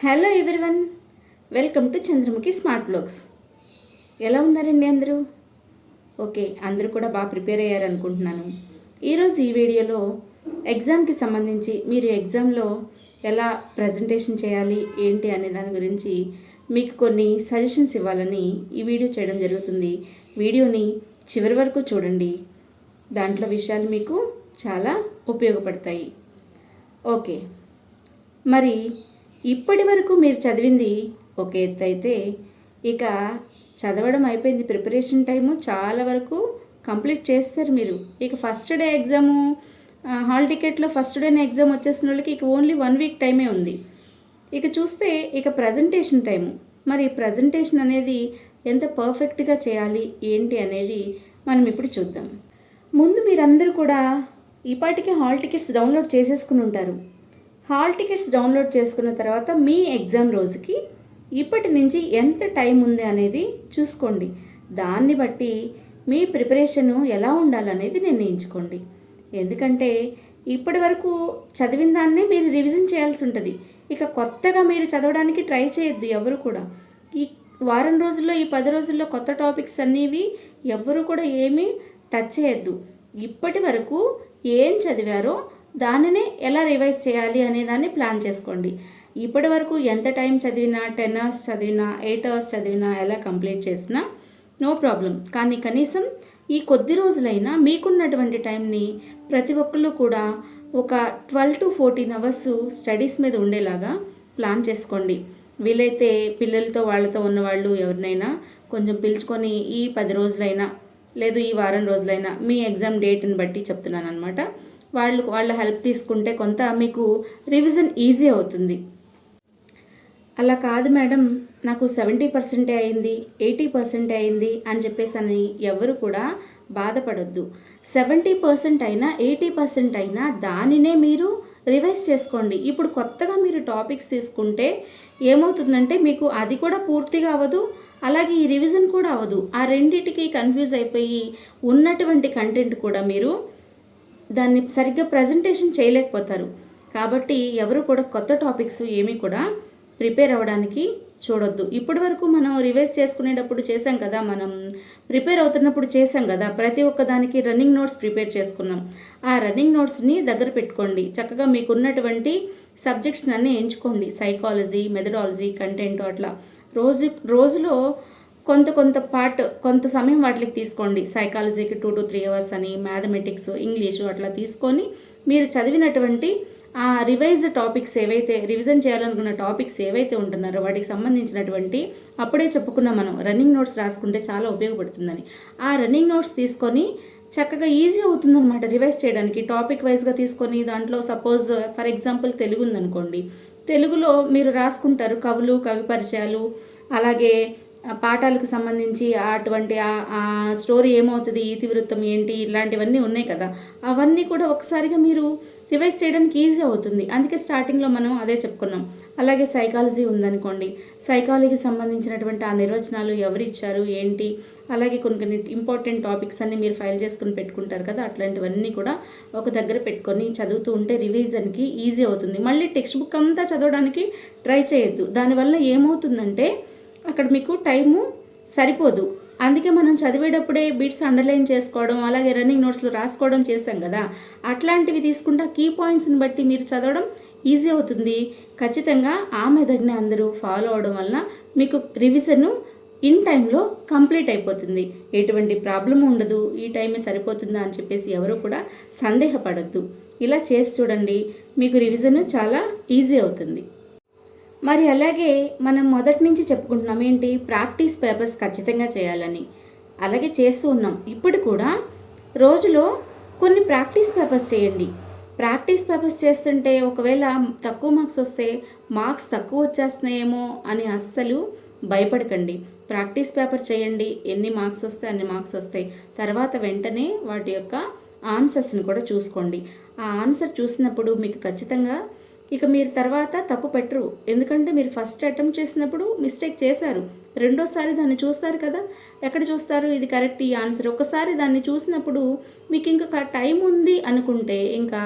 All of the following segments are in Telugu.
Hello everyone, welcome to Chandramukhi smart blogs. ఎలా ఉన్నారండి అందరూ? ఓకే, అందరూ కూడా బాగా ప్రిపేర్ అయ్యారనుకుంటున్నాను. ఈరోజు ఈ వీడియోలో ఎగ్జామ్కి సంబంధించి మీరు ఎగ్జామ్లో ఎలా ప్రజెంటేషన్ చేయాలి ఏంటి అనే దాని గురించి మీకు కొన్ని సజెషన్స్ ఇవ్వాలని ఈ వీడియో చేయడం జరుగుతుంది. వీడియోని చివరి వరకు చూడండి, దాంట్లో విషయాలు మీకు చాలా ఉపయోగపడతాయి. ఓకే, మరి ఇప్పటి వరకు మీరు చదివింది ఒక ఎత్తు అయితే, ఇక చదవడం అయిపోయింది, ప్రిపరేషన్ టైము చాలా వరకు కంప్లీట్ చేస్తారు మీరు. ఇక ఫస్ట్ డే ఎగ్జాము, హాల్ టికెట్లో ఫస్ట్ డేనే ఎగ్జామ్ వచ్చేసిన వాళ్ళకి ఇక ఓన్లీ 1 వీక్ టైమే ఉంది. ఇక చూస్తే ఇక ప్రజెంటేషన్ టైము. మరి ప్రజెంటేషన్ అనేది ఎంత పర్ఫెక్ట్గా చేయాలి ఏంటి అనేది మనం ఇప్పుడు చూద్దాం. ముందు మీరందరూ కూడా ఈపాటికే హాల్ టికెట్స్ డౌన్లోడ్ చేసేసుకుని ఉంటారు. హాల్ టికెట్స్ డౌన్లోడ్ చేసుకున్న తర్వాత మీ ఎగ్జామ్ రోజుకి ఇప్పటి నుంచి ఎంత టైం ఉంది అనేది చూసుకోండి. దాన్ని బట్టి మీ ప్రిపరేషను ఎలా ఉండాలనేది నిర్ణయించుకోండి. ఎందుకంటే ఇప్పటి వరకు చదివిన దాన్నే మీరు రివిజన్ చేయాల్సి ఉంటుంది. ఇక కొత్తగా మీరు చదవడానికి ట్రై చేయొద్దు ఎవరు కూడా. ఈ వారం రోజుల్లో, ఈ 10 రోజుల్లో కొత్త టాపిక్స్ అనేవి ఎవరు కూడా ఏమీ టచ్ చేయొద్దు. ఇప్పటి వరకు ఏం చదివారో దానినే ఎలా రివైజ్ చేయాలి అనే దాన్ని ప్లాన్ చేసుకోండి. ఇప్పటి వరకు ఎంత టైం చదివినా, 10 అవర్స్ చదివినా, 8 అవర్స్ చదివినా, ఎలా కంప్లీట్ చేసినా నో ప్రాబ్లం. కానీ కనీసం ఈ కొద్ది రోజులైనా మీకున్నటువంటి టైంని ప్రతి ఒక్కళ్ళు కూడా ఒక 12 to 14 అవర్స్ స్టడీస్ మీద ఉండేలాగా ప్లాన్ చేసుకోండి. వీలైతే పిల్లలతో వాళ్ళతో ఉన్నవాళ్ళు ఎవరినైనా కొంచెం పిలుచుకొని ఈ 10 రోజులైనా లేదు ఈ వారం రోజులైనా, మీ ఎగ్జామ్ డేట్ని బట్టి చెప్తున్నాను అనమాట, వాళ్ళ హెల్ప్ తీసుకుంటే కొంత మీకు రివిజన్ ఈజీ అవుతుంది. అలా కాదు మేడం, నాకు 70% అయింది, 80% అయింది అని చెప్పేసి అని ఎవరు కూడా బాధపడొద్దు. 70% అయినా 80% అయినా దానినే మీరు రివైజ్ చేసుకోండి. ఇప్పుడు కొత్తగా మీరు టాపిక్స్ తీసుకుంటే ఏమవుతుందంటే మీకు అది కూడా పూర్తిగా అవ్వదు, అలాగే ఈ రివిజన్ కూడా అవ్వదు. ఆ రెండిటికి కన్ఫ్యూజ్ అయిపోయి ఉన్నటువంటి కంటెంట్ కూడా మీరు దాన్ని సరిగ్గా ప్రజెంటేషన్ చేయలేకపోతారు. కాబట్టి ఎవరు కూడా కొత్త టాపిక్స్ ఏమీ కూడా ప్రిపేర్ అవ్వడానికి చూడొద్దు. ఇప్పటి వరకు మనం రివైజ్ చేసుకునేటప్పుడు చేసాం కదా, మనం ప్రిపేర్ అవుతున్నప్పుడు చేసాం కదా, ప్రతి ఒక్క దానికి రన్నింగ్ నోట్స్ ప్రిపేర్ చేసుకున్నాం. ఆ రన్నింగ్ నోట్స్ని దగ్గర పెట్టుకోండి. చక్కగా మీకున్నటువంటి సబ్జెక్ట్స్ అన్నీ ఎంచుకోండి. సైకాలజీ, మెథడాలజీ, కంటెంట్, అట్లా రోజులో కొంత సమయం వాటికి తీసుకోండి. సైకాలజీకి 2 to 3 అవర్స్ అని, మ్యాథమెటిక్స్, ఇంగ్లీషు అట్లా తీసుకొని మీరు చదివినటువంటి ఆ రివైజ్ టాపిక్స్ ఏవైతే, రివిజన్ చేయాలనుకున్న టాపిక్స్ ఏవైతే ఉంటున్నారో వాటికి సంబంధించినటువంటి, అప్పుడే చెప్పుకున్నాం మనం రన్నింగ్ నోట్స్ రాసుకుంటే చాలా ఉపయోగపడుతుందని. ఆ రన్నింగ్ నోట్స్ తీసుకొని చక్కగా ఈజీ అవుతుందన్నమాట రివైజ్ చేయడానికి. టాపిక్ వైజ్గా తీసుకొని దాంట్లో సపోజ్ ఫర్ ఎగ్జాంపుల్ తెలుగు ఉందనుకోండి, తెలుగులో మీరు రాసుకుంటారు కవులు, కవి పరిచయాలు, అలాగే పాఠాలకు సంబంధించి అటువంటి ఆ స్టోరీ ఏమవుతుంది, ఇతివృత్తం ఏంటి, ఇలాంటివన్నీ ఉన్నాయి కదా, అవన్నీ కూడా ఒకసారిగా మీరు రివైజ్ చేయడానికి ఈజీ అవుతుంది. అందుకే స్టార్టింగ్లో మనం అదే చెప్పుకున్నాం. అలాగే సైకాలజీ ఉందనుకోండి, సైకాలజీకి సంబంధించినటువంటి ఆ నిర్వచనాలు ఎవరు ఇచ్చారు ఏంటి, అలాగే కొన్ని ఇంపార్టెంట్ టాపిక్స్ అన్నీ మీరు ఫైల్ చేసుకుని పెట్టుకుంటారు కదా, అట్లాంటివన్నీ కూడా ఒక దగ్గర పెట్టుకొని చదువుతూ ఉంటే రివిజన్కి ఈజీ అవుతుంది. మళ్ళీ టెక్స్ట్ బుక్ అంతా చదవడానికి ట్రై చేయొద్దు. దానివల్ల ఏమవుతుందంటే అక్కడ మీకు టైము సరిపోదు. అందుకే మనం చదివేటప్పుడే బిట్స్ అండర్లైన్ చేసుకోవడం, అలాగే రన్నింగ్ నోట్స్లో రాసుకోవడం చేస్తాం కదా, అట్లాంటివి తీసుకుంటా కీ పాయింట్స్ని బట్టి మీరు చదవడం ఈజీ అవుతుంది. ఖచ్చితంగా ఆ మెథడ్ని అందరూ ఫాలో అవడం వల్ల మీకు రివిజన్ ఇన్ టైంలో కంప్లీట్ అయిపోతుంది. ఎటువంటి ప్రాబ్లం ఉండదు. ఈ టైమే సరిపోతుందా అని చెప్పేసి ఎవరు కూడా సందేహపడద్దు. ఇలా చేసి చూడండి, మీకు రివిజన్ చాలా ఈజీ అవుతుంది. మరి అలాగే మనం మొదటి నుంచి చెప్పుకుంటున్నాం ఏంటి, ప్రాక్టీస్ పేపర్స్ ఖచ్చితంగా చేయాలని. అలాగే చేస్తూ ఉన్నాం. ఇప్పుడు కూడా రోజులో కొన్ని ప్రాక్టీస్ పేపర్స్ చేయండి. ప్రాక్టీస్ పేపర్స్ చేస్తుంటే ఒకవేళ తక్కువ మార్క్స్ వస్తే మార్క్స్ తక్కువ వచ్చేస్తున్నాయేమో అని అస్సలు భయపడకండి. ప్రాక్టీస్ పేపర్ చేయండి, ఎన్ని మార్క్స్ వస్తే అన్ని మార్క్స్ వస్తాయి. తర్వాత వెంటనే వాటి యొక్క ఆన్సర్స్ని కూడా చూసుకోండి. ఆ ఆన్సర్ చూసినప్పుడు మీకు ఖచ్చితంగా ఇక మీరు తర్వాత తప్పు పెట్టరు. ఎందుకంటే మీరు ఫస్ట్ అటెంప్ట్ చేసినప్పుడు మిస్టేక్ చేశారు, రెండోసారి దాన్ని చూస్తారు కదా, ఎక్కడ చూస్తారు ఇది కరెక్ట్ ఈ ఆన్సర్. ఒకసారి దాన్ని చూసినప్పుడు మీకు ఇంకా టైం ఉంది అనుకుంటే ఇంకా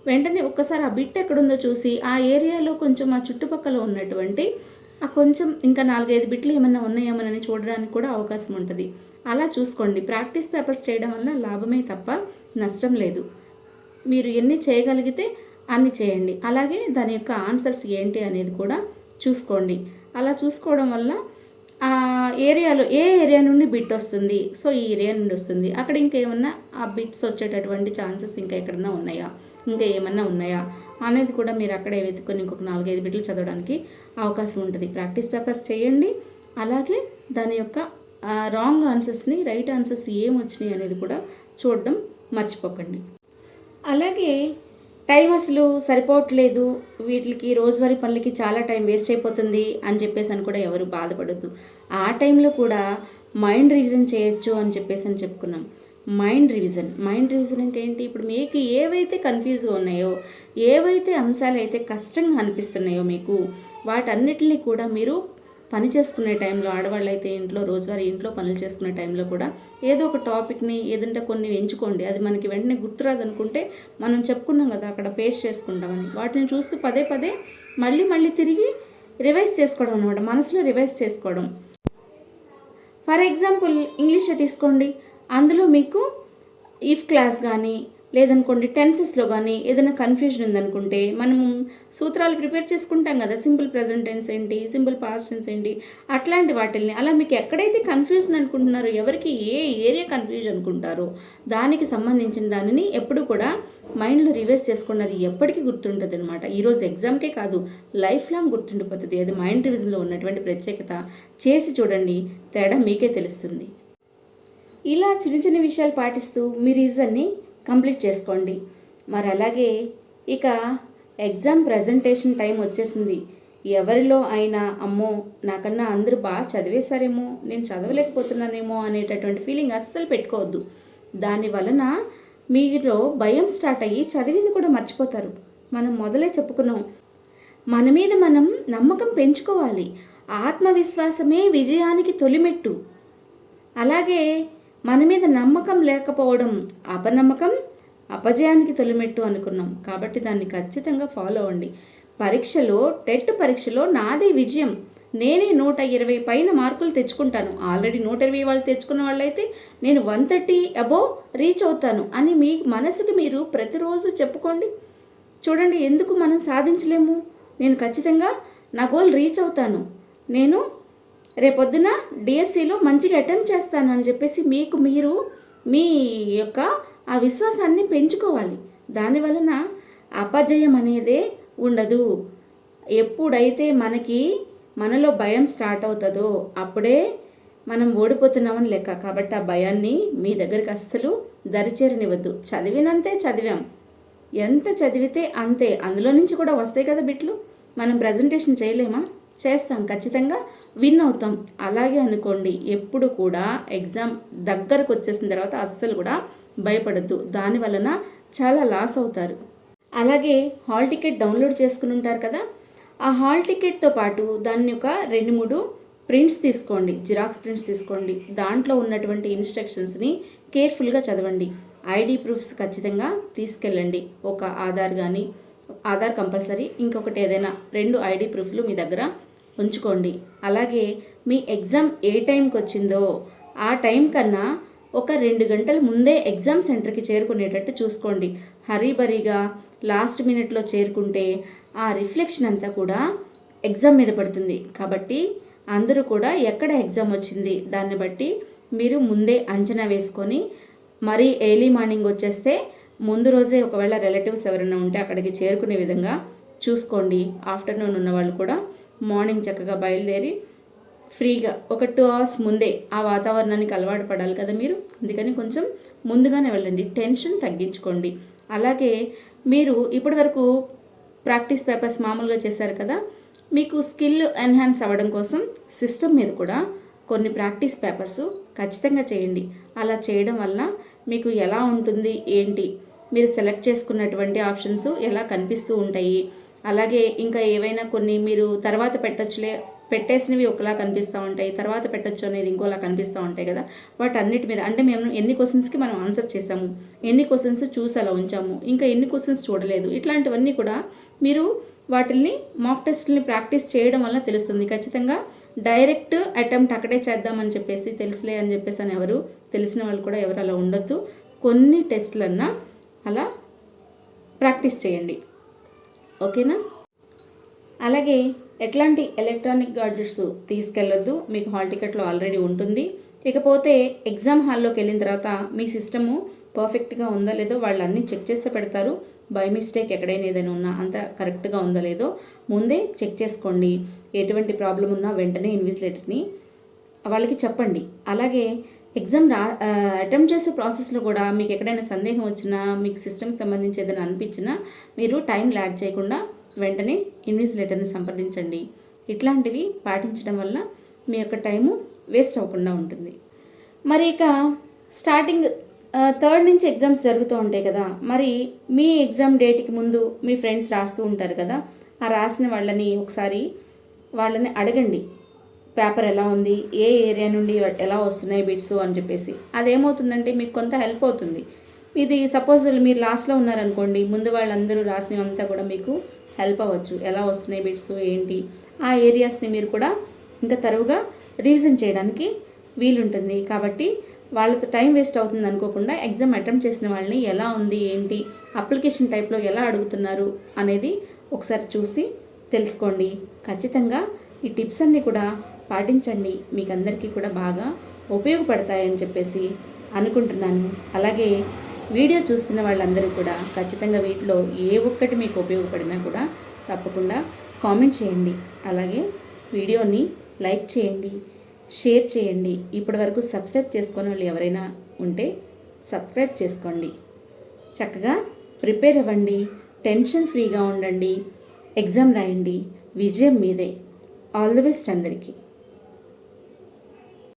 వెంటనే ఒక్కసారి ఆ బిట్ ఎక్కడుందో చూసి ఆ ఏరియాలో కొంచెం ఆ చుట్టుపక్కల ఉన్నటువంటి ఆ కొంచెం ఇంకా 4-5 బిట్లు ఏమన్నా ఉన్నాయేమోనని చూడడానికి కూడా అవకాశం ఉంటుంది. అలా చూసుకోండి. ప్రాక్టీస్ పేపర్స్ చేయడం వల్ల లాభమే తప్ప నష్టం లేదు. మీరు ఎన్ని చేయగలిగితే అన్ని చేయండి. అలాగే దాని యొక్క ఆన్సర్స్ ఏంటి అనేది కూడా చూసుకోండి. అలా చూసుకోవడం వల్ల ఆ ఏరియాలో ఏ ఏరియా నుండి బిట్ వస్తుంది, సో ఈ ఏరియా నుండి వస్తుంది, అక్కడ ఇంకేమన్నా ఆ బిట్స్ వచ్చేటటువంటి ఛాన్సెస్ ఇంకా ఎక్కడన్నా ఉన్నాయా, ఇంకా ఏమన్నా ఉన్నాయా అనేది కూడా మీరు అక్కడే వెతుకొని ఇంకొక 4-5 బిట్లు చదవడానికి అవకాశం ఉంటుంది. ప్రాక్టీస్ పేపర్స్ చేయండి. అలాగే దాని యొక్క రాంగ్ ఆన్సర్స్ని, రైట్ ఆన్సర్స్ ఏం వచ్చినాయి అనేది కూడా చూడడం మర్చిపోకండి. అలాగే టైం అసలు సరిపోవట్లేదు, వీటికి రోజువారీ పనులకి చాలా టైం వేస్ట్ అయిపోతుంది అని చెప్పేసి అని కూడా ఎవరు బాధపడద్దు. ఆ టైంలో కూడా మైండ్ రివిజన్ చేయొచ్చు అని చెప్పేసి అని చెప్పుకున్నాం. మైండ్ రివిజన్ అంటే ఏంటి? ఇప్పుడు మీకు ఏవైతే కన్ఫ్యూజ్గా ఉన్నాయో, ఏవైతే అంశాలు అయితే కష్టంగా అనిపిస్తున్నాయో మీకు, వాటన్నిటిని కూడా మీరు పని చేసుకునే టైంలో, ఆడవాళ్ళు అయితే రోజువారీ ఇంట్లో పనులు చేసుకునే టైంలో కూడా ఏదో ఒక టాపిక్ని ఏదంటే కొన్ని ఎంచుకోండి. అది మనకి వెంటనే గుర్తురాదు అనుకుంటే మనం చెప్పుకున్నాం కదా అక్కడ పేస్ట్ చేసుకుంటామని, వాటిని చూస్తూ పదే పదే మళ్ళీ తిరిగి రివైజ్ చేసుకోవడం అనమాట, మనసులో రివైజ్ చేసుకోవడం. ఫర్ ఎగ్జాంపుల్ ఇంగ్లీషే తీసుకోండి. అందులో మీకు ఇఫ్ క్లాస్ కానీ లేదనుకోండి టెన్సెస్లో కానీ ఏదైనా కన్ఫ్యూజన్ ఉందనుకుంటే మనం సూత్రాలు ప్రిపేర్ చేసుకుంటాం కదా, సింపుల్ ప్రెజెంట్ టెన్స్ ఏంటి, సింపుల్ పాస్ట్ టెన్స్ ఏంటి, అట్లాంటి వాటిల్ని అలా మీకు ఎక్కడైతే కన్ఫ్యూజన్ అనుకుంటున్నారో, ఎవరికి ఏ ఏరియా కన్ఫ్యూజన్ అనుకుంటారో దానికి సంబంధించిన దానిని ఎప్పుడు కూడా మైండ్లో రివైజ్ చేసుకుని అది ఎప్పటికీ గుర్తుంటుంది అనమాట. ఈరోజు ఎగ్జామ్కే కాదు, లైఫ్ లాంగ్ గుర్తుండిపోతుంది. అది మైండ్ రివిజన్లో ఉన్నటువంటి ప్రత్యేకత. చేసి చూడండి, తేడా మీకే తెలుస్తుంది. ఇలా చిన్న విషయాలు పాటిస్తూ మీ రివిజన్ని కంప్లీట్ చేసుకోండి. మరి అలాగే ఇక ఎగ్జామ్ ప్రజెంటేషన్ టైం వచ్చేసింది. ఎవరిలో అయినా అమ్మో నాకన్నా అందరూ బాగా చదివేశారేమో, నేను చదవలేకపోతున్నానేమో అనేటటువంటి ఫీలింగ్ అస్సలు పెట్టుకోవద్దు. దాని వలన మీలో భయం స్టార్ట్ అయ్యి చదివింది కూడా మర్చిపోతారు. మనం మొదలే చెప్పుకున్నాం, మన మీద మనం నమ్మకం పెంచుకోవాలి. ఆత్మవిశ్వాసమే విజయానికి తొలిమెట్టు. అలాగే మన మీద నమ్మకం లేకపోవడం అపనమ్మకం, అపజయానికి తొలిమెట్టు అనుకున్నాం. కాబట్టి దాన్ని ఖచ్చితంగా ఫాలో అవ్వండి. పరీక్షలో, టెట్ పరీక్షలో నాదే విజయం, నేనే 120 పైన మార్కులు తెచ్చుకుంటాను, ఆల్రెడీ 120 వాళ్ళు తెచ్చుకున్న వాళ్ళైతే నేను 130 అబోవ్ రీచ్ అవుతాను అని మీ మనసుకి మీరు ప్రతిరోజు చెప్పుకోండి. చూడండి, ఎందుకు మనం సాధించలేము? నేను ఖచ్చితంగా నా గోల్ రీచ్ అవుతాను, నేను రేపొద్దున డిఎస్సిలో మంచిగా అటెంప్ట్ చేస్తాను అని చెప్పేసి మీకు మీరు మీ యొక్క ఆ విశ్వాసాన్ని పెంచుకోవాలి. దానివలన అపజయం అనేదే ఉండదు. ఎప్పుడైతే మనలో భయం స్టార్ట్ అవుతుందో అప్పుడే మనం ఓడిపోతున్నామని లెక్క. కాబట్టి ఆ భయాన్ని మీ దగ్గరికి అస్సలు దరిచేరనివ్వద్దు. చదివినంతే చదివాం, ఎంత చదివితే అంతే. అందులో నుంచి కూడా వస్తాయి కదా బిట్లు. మనం ప్రజెంటేషన్ చేయలేమా? చేస్తాం, ఖచ్చితంగా విన్ అవుతాం. అలాగే అనుకోండి, ఎప్పుడు కూడా ఎగ్జామ్ దగ్గరకు వచ్చేసిన తర్వాత అస్సలు కూడా భయపడద్దు. దాని వలన చాలా లాస్ అవుతారు. అలాగే హాల్ టికెట్ డౌన్లోడ్ చేసుకుని ఉంటారు కదా, ఆ హాల్ టికెట్తో పాటు దాన్ని ఒక 2-3 ప్రింట్స్ తీసుకోండి, జిరాక్స్ ప్రింట్స్ తీసుకోండి. దాంట్లో ఉన్నటువంటి ఇన్స్ట్రక్షన్స్ని కేర్ఫుల్గా చదవండి. ఐడి ప్రూఫ్స్ ఖచ్చితంగా తీసుకెళ్ళండి. ఒక ఆధార్ కంపల్సరీ, ఇంకొకటి ఏదైనా 2 ఐడి ప్రూఫ్లు మీ దగ్గర ఉంచుకోండి. అలాగే మీ ఎగ్జామ్ ఏ టైంకి వచ్చిందో ఆ టైం కన్నా ఒక 2 గంటల ముందే ఎగ్జామ్ సెంటర్కి చేరుకునేటట్టు చూసుకోండి. హరీబరీగా లాస్ట్ మినిట్లో చేరుకుంటే ఆ రిఫ్లెక్షన్ అంతా కూడా ఎగ్జామ్ మీద పడుతుంది. కాబట్టి అందరూ కూడా ఎక్కడ ఎగ్జామ్ వచ్చింది దాన్ని బట్టి మీరు ముందే అంచనా వేసుకొని, మరీ ఎర్లీ మార్నింగ్ వచ్చేస్తే ముందు రోజే ఒకవేళ రిలేటివ్స్ ఎవరైనా ఉంటే అక్కడికి చేరుకునే విధంగా చూసుకోండి. ఆఫ్టర్నూన్ ఉన్న వాళ్ళు కూడా మార్నింగ్ చక్కగా బయలుదేరి ఫ్రీగా ఒక 2 hours ముందే ఆ వాతావరణానికి అలవాటు పడాలి కదా మీరు, అందుకని కొంచెం ముందుగానే వెళ్ళండి. టెన్షన్ తగ్గించుకోండి. అలాగే మీరు ఇప్పటివరకు ప్రాక్టీస్ పేపర్స్ మామూలుగా చేశారు కదా, మీకు స్కిల్ ఎన్హాన్స్ అవ్వడం కోసం సిస్టమ్ మీద కూడా కొన్ని ప్రాక్టీస్ పేపర్స్ ఖచ్చితంగా చేయండి. అలా చేయడం వల్ల మీకు ఎలా ఉంటుంది ఏంటి, మీరు సెలెక్ట్ చేసుకున్నటువంటి ఆప్షన్స్ ఎలా కనిపిస్తూ ఉంటాయి, అలాగే ఇంకా ఏవైనా కొన్ని మీరు తర్వాత పెట్టొచ్చులే, పెట్టేసినవి ఒకలా కనిపిస్తూ ఉంటాయి, తర్వాత పెట్టొచ్చు అనేది ఇంకోలా కనిపిస్తూ ఉంటాయి కదా, వాటన్నిటి మీద అంటే మేము ఎన్ని క్వశ్చన్స్కి మనం ఆన్సర్ చేసాము, ఎన్ని క్వశ్చన్స్ చూసి అలా ఉంచాము, ఇంకా ఎన్ని క్వశ్చన్స్ చూడలేదు, ఇట్లాంటివన్నీ కూడా మీరు వాటిల్ని మాక్ టెస్ట్ని ప్రాక్టీస్ చేయడం వల్ల తెలుస్తుంది. ఖచ్చితంగా డైరెక్ట్ అటెంప్ట్ అక్కడే చేద్దామని చెప్పేసి తెలుసులే అని చెప్పేసి అని ఎవరు తెలిసిన వాళ్ళు కూడా ఎవరు అలా ఉండొద్దు. కొన్ని టెస్ట్లన్నా అలా ప్రాక్టీస్ చేయండి, ఓకేనా. అలాగే ఎట్లాంటి ఎలక్ట్రానిక్ గాడ్జెట్స్ తీసుకెళ్ళొద్దు, మీకు హాల్ టికెట్లో ఆల్రెడీ ఉంటుంది. ఇకపోతే ఎగ్జామ్ హాల్లోకి వెళ్ళిన తర్వాత మీ సిస్టము పర్ఫెక్ట్గా ఉందో లేదో వాళ్ళు అన్నీ చెక్ చేస్తే పెడతారు. బై మిస్టేక్ ఎక్కడైనా ఏదైనా ఉన్నా అంత కరెక్ట్గా ఉందో లేదో ముందే చెక్ చేసుకోండి. ఎటువంటి ప్రాబ్లం ఉన్నా వెంటనే ఇన్విజిలేటర్ని వాళ్ళకి చెప్పండి. అలాగే ఎగ్జామ్ అటెంప్ట్ చేసే ప్రాసెస్లో కూడా మీకు ఎక్కడైనా సందేహం వచ్చినా, మీకు సిస్టమ్కి సంబంధించి ఏదైనా అనిపించినా మీరు టైం ల్యాగ్ చేయకుండా వెంటనే ఇన్విజిలేటర్ని సంప్రదించండి. ఇట్లాంటివి పాటించడం వల్ల మీ యొక్క టైము వేస్ట్ అవ్వకుండా ఉంటుంది. మరి ఇక స్టార్టింగ్ 3rd నుంచి ఎగ్జామ్స్ జరుగుతూ ఉంటాయి కదా, మరి మీ ఎగ్జామ్ డేట్కి ముందు మీ ఫ్రెండ్స్ రాస్తూ ఉంటారు కదా, ఆ రాసిన వాళ్ళని ఒకసారి వాళ్ళని అడగండి, పేపర్ ఎలా ఉంది, ఏ ఏరియా నుండి ఎలా వస్తున్నాయి బిట్స్ అని చెప్పేసి. అదేమవుతుందంటే మీకు కొంత హెల్ప్ అవుతుంది. ఇది సపోజ్ మీరు లాస్ట్లో ఉన్నారనుకోండి, ముందు వాళ్ళందరూ రాసినవంతా కూడా మీకు హెల్ప్ అవ్వచ్చు. ఎలా వస్తున్నాయి బిట్స్ ఏంటి, ఆ ఏరియాస్ని మీరు కూడా ఇంకా తరువుగా రివిజన్ చేయడానికి వీలుంటుంది. కాబట్టి వాళ్ళతో టైం వేస్ట్ అవుతుంది అనుకోకుండా ఎగ్జామ్ అటెంప్ట్ చేసిన వాళ్ళని ఎలా ఉంది ఏంటి, అప్లికేషన్ టైప్లో ఎలా అడుగుతున్నారు అనేది ఒకసారి చూసి తెలుసుకోండి. ఖచ్చితంగా ఈ టిప్స్ అన్నీ కూడా పాటించండి, మీకు అందరికీ కూడా బాగా ఉపయోగపడతాయని చెప్పేసి అనుకుంటున్నాను. అలాగే వీడియో చూస్తున్న వాళ్ళందరూ కూడా ఖచ్చితంగా వీటిలో ఏ ఒక్కటి మీకు ఉపయోగపడినా కూడా తప్పకుండా కామెంట్ చేయండి. అలాగే వీడియోని లైక్ చేయండి, షేర్ చేయండి. ఇప్పటివరకు సబ్స్క్రైబ్ చేసుకునే వాళ్ళు ఎవరైనా ఉంటే సబ్స్క్రైబ్ చేసుకోండి. చక్కగా ప్రిపేర్ అవ్వండి, టెన్షన్ ఫ్రీగా ఉండండి, ఎగ్జామ్ రాయండి. విజయం మీదే. ఆల్ ది బెస్ట్ అందరికీ.